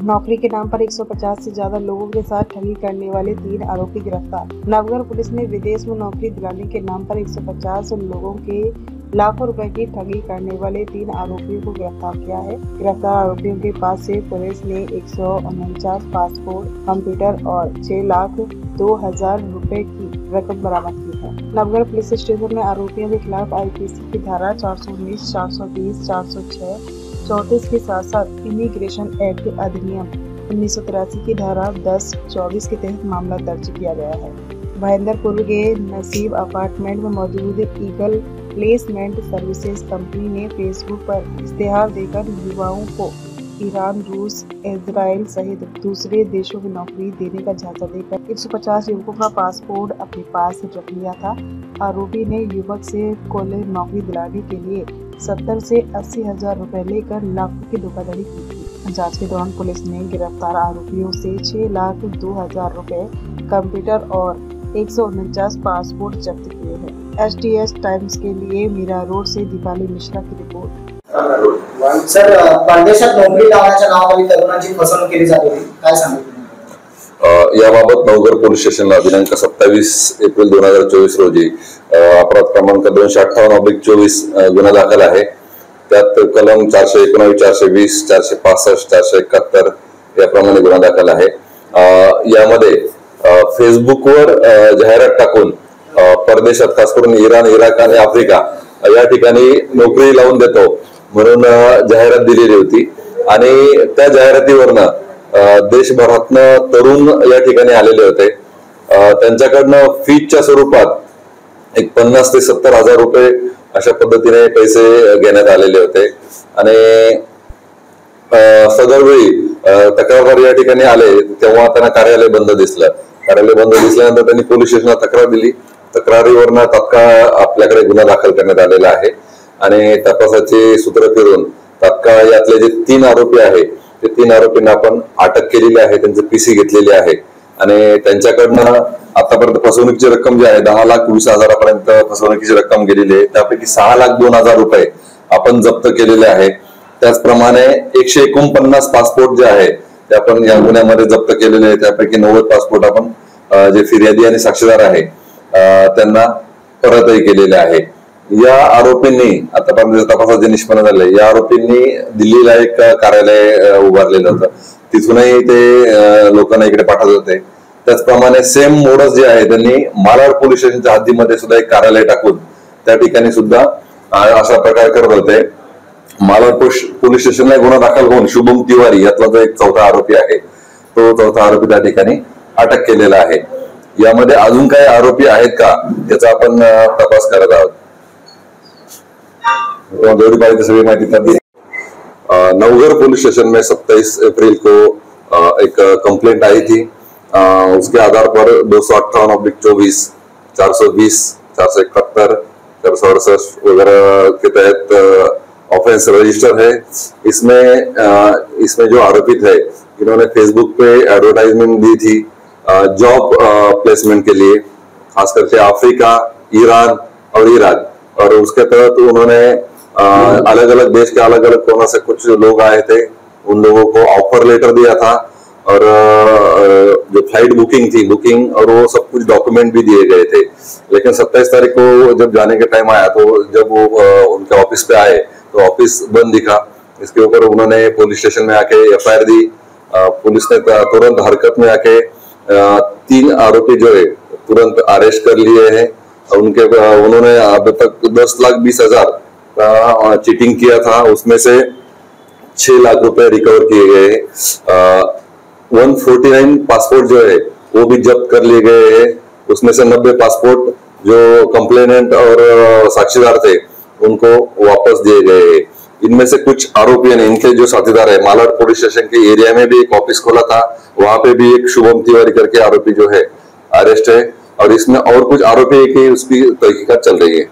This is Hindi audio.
नौकरी के नाम पर 150 से ज्यादा लोगों के साथ ठगी करने वाले 3 आरोपी गिरफ्तार। नवगढ़ पुलिस ने विदेश में नौकरी दिलाने के नाम पर 150 लोगों के लाखों रुपए की ठगी करने वाले 3 आरोपियों को गिरफ्तार किया है। गिरफ्तार आरोपियों के पास से पुलिस ने 149 पासपोर्ट, कंप्यूटर और 6,02,000 रुपए की रकम बरामद की है। नवगढ़ पुलिस स्टेशन में आरोपियों के खिलाफ आईपीसी की धारा 419, 420, 406, 34 के साथ साथ इमिग्रेशन एक्ट अधिनियम 1983 की धारा 10-24 के तहत मामला दर्ज किया गया है। महेंद्रपुर के नसीब अपार्टमेंट में मौजूद ईगल प्लेसमेंट सर्विसेज कंपनी ने फेसबुक पर इश्तेहार देकर युवाओं को ईरान, रूस, इजराइल सहित दूसरे देशों में नौकरी देने का झांसा देकर 150 युवकों का पासपोर्ट अपने पास रख लिया था। आरोपी ने युवक से कॉलेज नौकरी दिलाने के लिए 70 से 80 हजार रुपए लेकर लाखों की धोखाधड़ी की थी। जांच के दौरान पुलिस ने गिरफ्तार आरोपियों से 6,02,000 रुपए, कंप्यूटर और 149 पासपोर्ट जब्त किए हैं। STS टाइम्स के लिए मीरा रोड से दीपाली मिश्रा की रिपोर्ट। सर, परदेशात नोकरी लावण्याच्या नावाखाली तरुणांची फसवणूक केली जात होती, काय सांगितलं? याबाबत नवगढ़ पोलीस स्टेशनला दिनांक 27 एप्रिल 2024 रोजी अपराध क्रमांक 258/24 गुन्हा दाखल आहे। त्यात कलम 419, 420, 465, 471 याप्रमाणे गुन्हा दाखल आहे। यामध्ये फेसबुकवर जाहिरात टाकून परदेशात खास करून इराण, इराक आणि आफ्रिका या ठिकाणी नोकरी लावून देतो म्हणून जाहिरात दिलेली होती आणि त्या जाहिरातीवरनं देशभरातनं तरुण या ठिकाणी आलेले होते। त्यांच्याकडनं फीच्या स्वरूपात एक 50 ते 70 हजार रुपये अशा पद्धतीने पैसे घेण्यात आलेले होते आणि सदरवेळी तक्रारदार या ठिकाणी आले तेव्हा त्यांना कार्यालय बंद दिसलं। कार्यालय बंद दिसल्यानंतर त्यांनी पोलीस स्टेशनला तक्रार दिली। तक्रारीवरनं तात्काळ आपल्याकडे गुन्हा दाखल करण्यात आलेला आहे आणि तपासाचे सूत्र फिरून तात्काळ यातले जे 3 आरोपी आहेत ते 3 आरोपींना आपण अटक केलेली आहे, त्यांचे पीसी घेतलेले आहे आणि त्यांच्याकडनं आतापर्यंत फसवणुकीची रक्कम जी आहे 10,20,000 फसवणुकीची रक्कम गेलेली आहे। त्यापैकी 6,02,000 रुपये आपण जप्त केलेले आहे। त्याचप्रमाणे 149 पासपोर्ट जे आहे ते आपण या गुन्ह्यामध्ये जप्त केलेले आहे। त्यापैकी 90 पासपोर्ट आपण जे फिर्यादी आणि साक्षीदार आहे त्यांना परतही केलेले आहे। या आरोपींनी आतापर्यंत तपासात जे निष्पन्न झाले या आरोपींनी दिल्लीला एक कार्यालय उभारलेलं होतं, तिथूनही ते लोकांना इकडे पाठवत होते। त्याचप्रमाणे सेम मोडस जे आहे त्यांनी मालाड पोलीस स्टेशनच्या हद्दीमध्ये सुद्धा एक कार्यालय टाकून त्या ठिकाणी सुद्धा अशा प्रकार करत होते। मालाड पोलीस स्टेशनला गुन्हा दाखल होऊन शुभम तिवारी यातला जो एक 4था आरोपी आहे तो 4था आरोपी त्या ठिकाणी अटक केलेला आहे। यामध्ये अजून काही आरोपी आहेत का याचा आपण तपास करत आहोत। सभी माहिती कर दी। नवगढ़ पुलिस स्टेशन में 27 अप्रैल को एक कंप्लेंट आई थी। उसके आधार पर 258/24, 420, 471, 468 वगैरह के तहत ऑफेंस रजिस्टर है। इसमें जो आरोपित है इन्होंने फेसबुक पे एडवर्टाइजमेंट दी थी जॉब प्लेसमेंट के लिए, खास करके अफ्रीका, ईरान और इराक, और उसके तहत उन्होंने अलग अलग देश के अलग अलग कोनों से कुछ लोग आए थे, उन लोगों को ऑफर लेटर दिया था और जो फ्लाइट बुकिंग और वो सब कुछ डॉक्यूमेंट भी दिए गए थे। लेकिन 27 तारीख को जब जाने के टाइम आया तो जब वो उनके ऑफिस पे आए तो ऑफिस बंद दिखा। इसके ऊपर उन्होंने पुलिस स्टेशन में आके FIR दी। पुलिस ने तुरंत हरकत में आके 3 आरोपी जो है तुरंत अरेस्ट कर लिए हैं। उन्होंने अब तक 10,20,000 चीटिंग किया था, उसमें से 6 लाख रुपए रिकवर किए गए। 149 पासपोर्ट जो है वो भी जब्त कर लिए गए हैं। उसमें से 90 पासपोर्ट जो कंप्लेनेंट और साक्षीदार थे उनको वापस दिए गए हैं। इनमें से कुछ आरोपी ने इनके जो साथीदार है मालाड पुलिस स्टेशन के एरिया में भी एक ऑफिस खोला था, वहां पे भी एक शुभम तिवारी करके आरोपी जो है अरेस्ट है और इसमें और कुछ आरोपी है कि उसकी तहकीकात चल रही है।